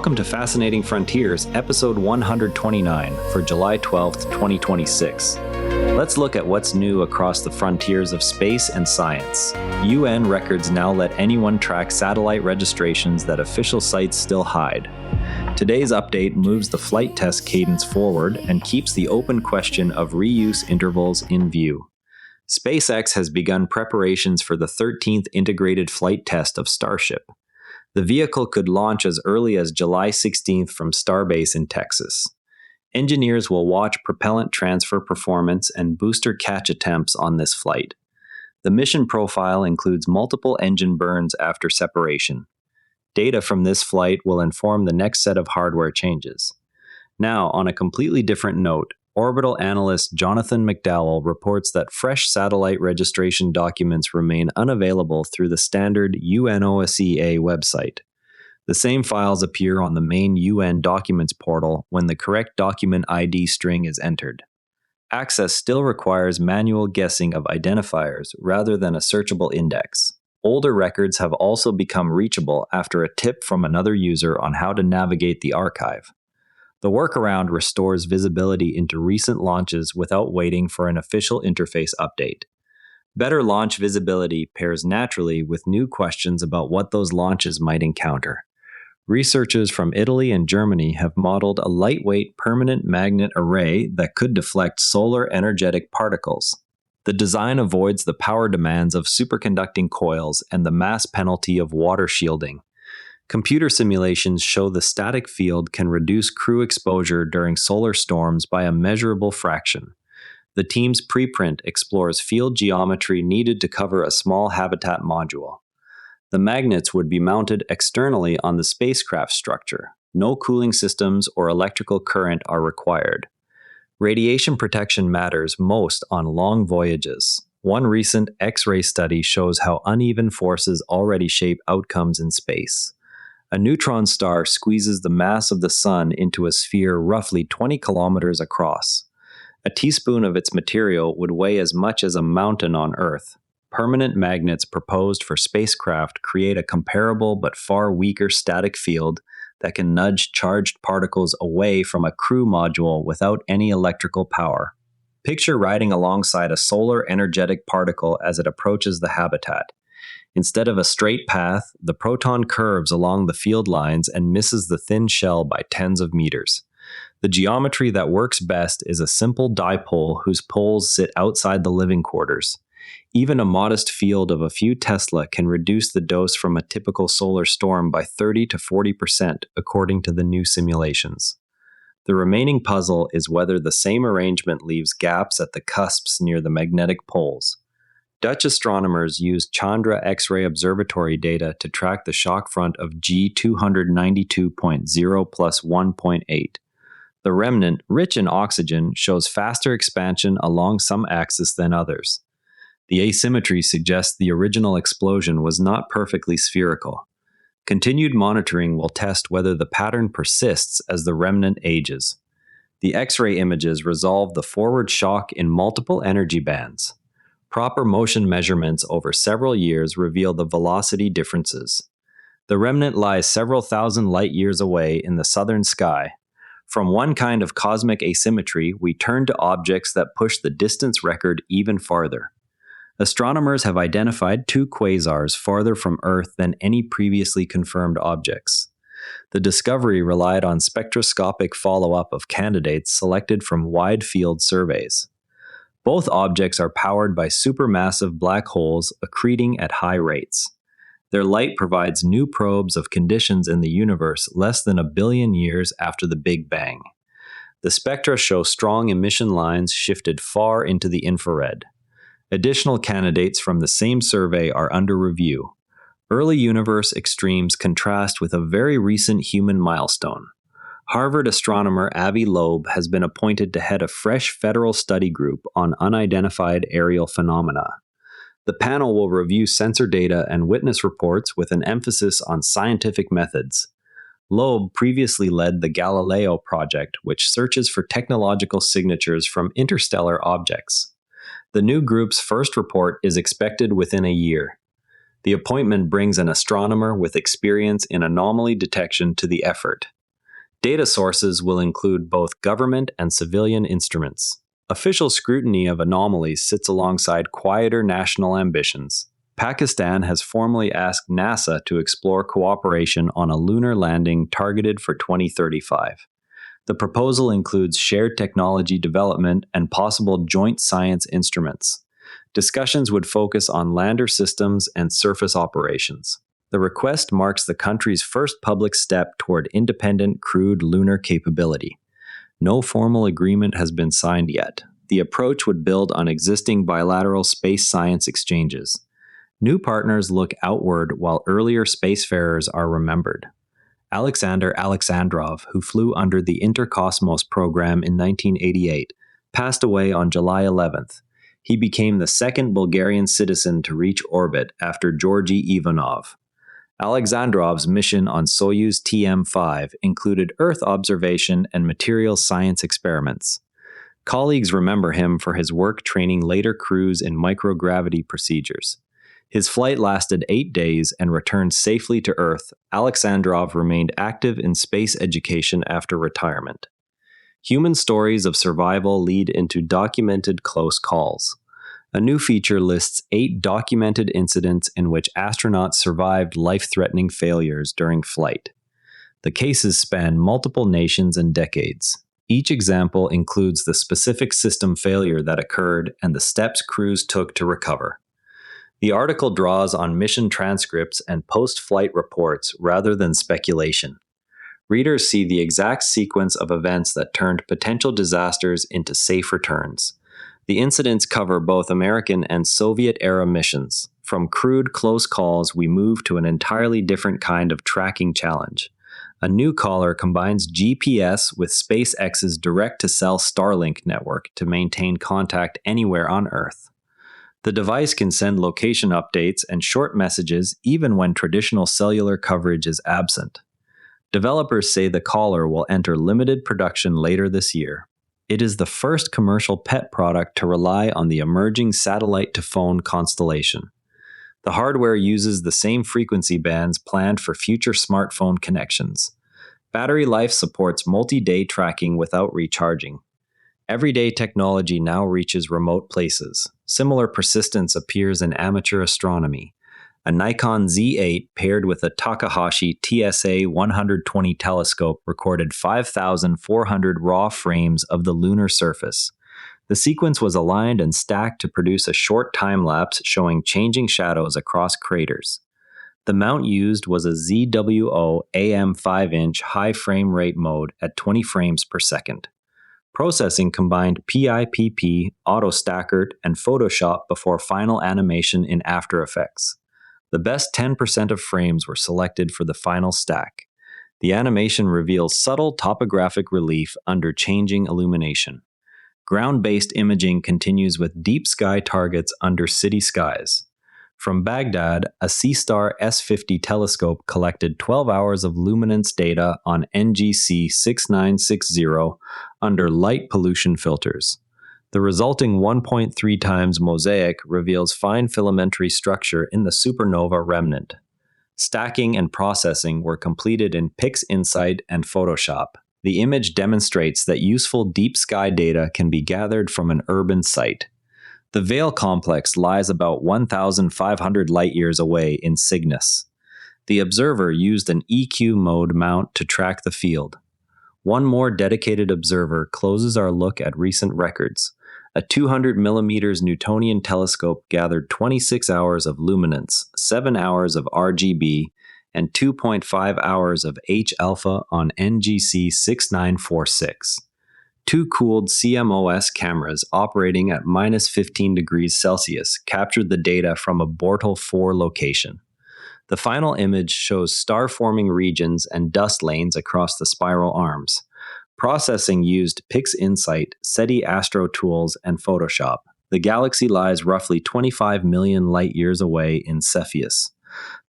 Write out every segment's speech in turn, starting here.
welcome to Fascinating Frontiers, episode 129 for July 12th, 2026. Let's look at what's new across the frontiers of space and science. UN records now let anyone track satellite registrations that official sites still hide. Today's update moves the flight test cadence forward and keeps the open question of reuse intervals in view. SpaceX has begun preparations for the 13th integrated flight test of Starship. The vehicle could launch as early as July 16th from Starbase in Texas. Engineers will watch propellant transfer performance and booster catch attempts on this flight. The mission profile includes multiple engine burns after separation. Data from this flight will inform the next set of hardware changes. Now, on a completely different note, orbital analyst Jonathan McDowell reports that fresh satellite registration documents remain unavailable through the standard UNOOSA website. The same files appear on the main UN documents portal when the correct document ID string is entered. Access still requires manual guessing of identifiers rather than a searchable index. Older records have also become reachable after a tip from another user on how to navigate the archive. The workaround restores visibility into recent launches without waiting for an official interface update. Better launch visibility pairs naturally with new questions about what those launches might encounter. Researchers from Italy and Germany have modeled a lightweight permanent magnet array that could deflect solar energetic particles. The design avoids the power demands of superconducting coils and the mass penalty of water shielding. Computer simulations show the static field can reduce crew exposure during solar storms by a measurable fraction. The team's preprint explores field geometry needed to cover a small habitat module. The magnets would be mounted externally on the spacecraft structure. No cooling systems or electrical current are required. Radiation protection matters most on long voyages. One recent X-ray study shows how uneven forces already shape outcomes in space. A neutron star squeezes the mass of the Sun into a sphere roughly 20 kilometers across. A teaspoon of its material would weigh as much as a mountain on Earth. Permanent magnets proposed for spacecraft create a comparable but far weaker static field that can nudge charged particles away from a crew module without any electrical power. Picture riding alongside a solar energetic particle as it approaches the habitat. Instead of a straight path, the proton curves along the field lines and misses the thin shell by tens of meters. The geometry that works best is a simple dipole whose poles sit outside the living quarters. Even a modest field of a few Tesla can reduce the dose from a typical solar storm by 30 to 40%, according to the new simulations. The remaining puzzle is whether the same arrangement leaves gaps at the cusps near the magnetic poles. Dutch astronomers used Chandra X-ray observatory data to track the shock front of G292.0 plus 1.8. The remnant, rich in oxygen, shows faster expansion along some axes than others. The asymmetry suggests the original explosion was not perfectly spherical. Continued monitoring will test whether the pattern persists as the remnant ages. The X-ray images resolve the forward shock in multiple energy bands. Proper motion measurements over several years reveal the velocity differences. The remnant lies several thousand light years away in the southern sky. From one kind of cosmic asymmetry, we turn to objects that push the distance record even farther. Astronomers have identified two quasars farther from Earth than any previously confirmed objects. The discovery relied on spectroscopic follow-up of candidates selected from wide-field surveys. Both objects are powered by supermassive black holes accreting at high rates. Their light provides new probes of conditions in the universe less than 1 billion years after the Big Bang. The spectra show strong emission lines shifted far into the infrared. Additional candidates from the same survey are under review. Early universe extremes contrast with a very recent human milestone. Harvard astronomer Avi Loeb has been appointed to head a fresh federal study group on unidentified aerial phenomena. The panel will review sensor data and witness reports with an emphasis on scientific methods. Loeb previously led the Galileo project, which searches for technological signatures from interstellar objects. The new group's first report is expected within a year. The appointment brings an astronomer with experience in anomaly detection to the effort. Data sources will include both government and civilian instruments. Official scrutiny of anomalies sits alongside quieter national ambitions. Pakistan has formally asked NASA to explore cooperation on a lunar landing targeted for 2035. The proposal includes shared technology development and possible joint science instruments. Discussions would focus on lander systems and surface operations. The request marks the country's first public step toward independent crewed lunar capability. No formal agreement has been signed yet. The approach would build on existing bilateral space science exchanges. New partners look outward while earlier spacefarers are remembered. Alexander Alexandrov, who flew under the Intercosmos program in 1988, passed away on July 11th. He became the second Bulgarian citizen to reach orbit after Georgy Ivanov. Alexandrov's mission on Soyuz TM-5 included Earth observation and material science experiments. Colleagues remember him for his work training later crews in microgravity procedures. His flight lasted 8 days and returned safely to Earth. Alexandrov remained active in space education after retirement. Human stories of survival lead into documented close calls. A new feature lists 8 documented incidents in which astronauts survived life-threatening failures during flight. The cases span multiple nations and decades. Each example includes the specific system failure that occurred and the steps crews took to recover. The article draws on mission transcripts and post-flight reports rather than speculation. Readers see the exact sequence of events that turned potential disasters into safe returns. The incidents cover both American and Soviet-era missions. From crude close calls, we move to an entirely different kind of tracking challenge. A new caller combines GPS with SpaceX's direct-to-cell Starlink network to maintain contact anywhere on Earth. The device can send location updates and short messages even when traditional cellular coverage is absent. Developers say the caller will enter limited production later this year. It is the first commercial pet product to rely on the emerging satellite-to-phone constellation. The hardware uses the same frequency bands planned for future smartphone connections. Battery life supports multi-day tracking without recharging. Everyday technology now reaches remote places. Similar persistence appears in amateur astronomy. A Nikon Z8 paired with a Takahashi TSA 120 telescope recorded 5,400 raw frames of the lunar surface. The sequence was aligned and stacked to produce a short time-lapse showing changing shadows across craters. The mount used was a ZWO AM 5-inch high frame rate mode at 20 frames per second. Processing combined PIPP, AutoStacker, and Photoshop before final animation in After Effects. The best 10% of frames were selected for the final stack. The animation reveals subtle topographic relief under changing illumination. Ground-based imaging continues with deep sky targets under city skies. From Baghdad, a Seastar S50 telescope collected 12 hours of luminance data on NGC 6960 under light pollution filters. The resulting 1.3 times mosaic reveals fine filamentary structure in the supernova remnant. Stacking and processing were completed in PixInsight and Photoshop. The image demonstrates that useful deep sky data can be gathered from an urban site. The Vale complex lies about 1,500 light-years away in Cygnus. The observer used an EQ mode mount to track the field. One more dedicated observer closes our look at recent records. A 200 mm Newtonian telescope gathered 26 hours of luminance, 7 hours of RGB, and 2.5 hours of H-alpha on NGC 6946. Two cooled CMOS cameras operating at minus 15 degrees Celsius captured the data from a Bortle 4 location. The final image shows star-forming regions and dust lanes across the spiral arms. Processing used PixInsight, SETI Astro Tools, and Photoshop. The galaxy lies roughly 25 million light-years away in Cepheus.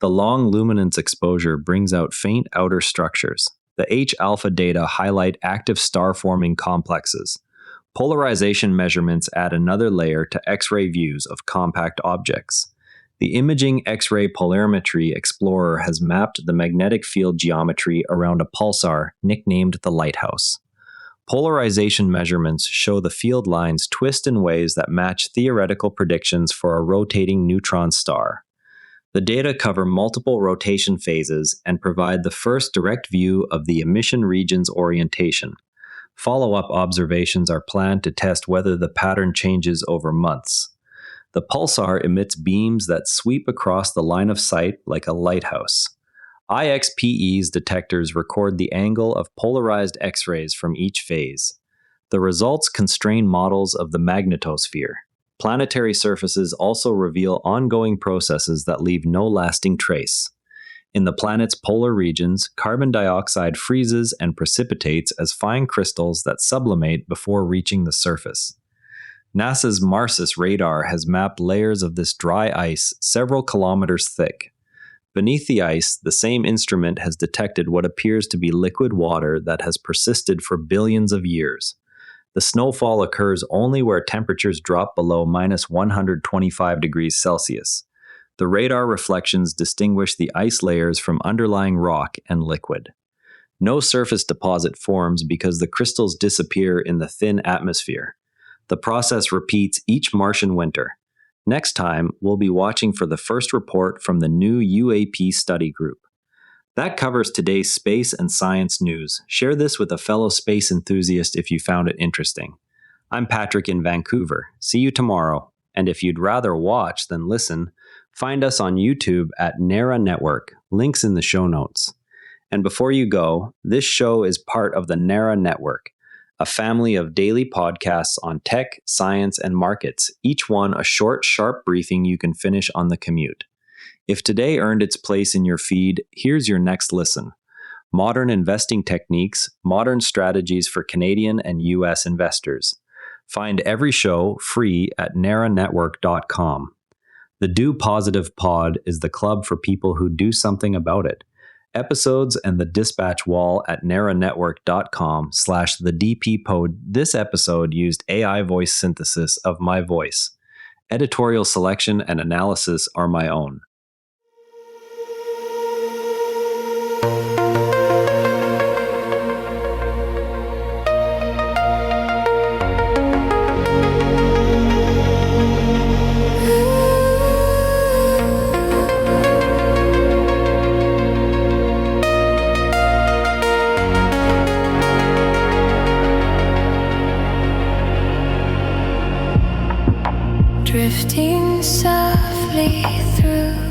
The long luminance exposure brings out faint outer structures. The H-alpha data highlight active star-forming complexes. Polarization measurements add another layer to X-ray views of compact objects. The Imaging X-ray Polarimetry Explorer has mapped the magnetic field geometry around a pulsar nicknamed the Lighthouse. Polarization measurements show the field lines twist in ways that match theoretical predictions for a rotating neutron star. The data cover multiple rotation phases and provide the first direct view of the emission region's orientation. Follow-up observations are planned to test whether the pattern changes over months. The pulsar emits beams that sweep across the line of sight like a lighthouse. IXPE's detectors record the angle of polarized X-rays from each phase. The results constrain models of the magnetosphere. Planetary surfaces also reveal ongoing processes that leave no lasting trace. In the planet's polar regions, carbon dioxide freezes and precipitates as fine crystals that sublimate before reaching the surface. NASA's MARSIS radar has mapped layers of this dry ice several kilometers thick. Beneath the ice, the same instrument has detected what appears to be liquid water that has persisted for billions of years. The snowfall occurs only where temperatures drop below minus 125 degrees Celsius. The radar reflections distinguish the ice layers from underlying rock and liquid. No surface deposit forms because the crystals disappear in the thin atmosphere. The process repeats each Martian winter. Next time, we'll be watching for the first report from the new UAP study group. That covers today's space and science news. Share this with a fellow space enthusiast if you found it interesting. I'm Patrick in Vancouver. See you tomorrow. And if you'd rather watch than listen, find us on YouTube at NARA Network. Links in the show notes. And before you go, this show is part of the NARA Network, a family of daily podcasts on tech, science, and markets, each one a short, sharp briefing you can finish on the commute. If today earned its place in your feed, here's your next listen. Modern investing techniques, modern strategies for Canadian and U.S. investors. Find every show free at naranetwork.com. The Do Positive Pod is the club for people who do something about it. Episodes and the dispatch wall at naranetwork.com/thedppod. This episode used AI voice synthesis of my voice. Editorial selection and analysis are my own. Drifting south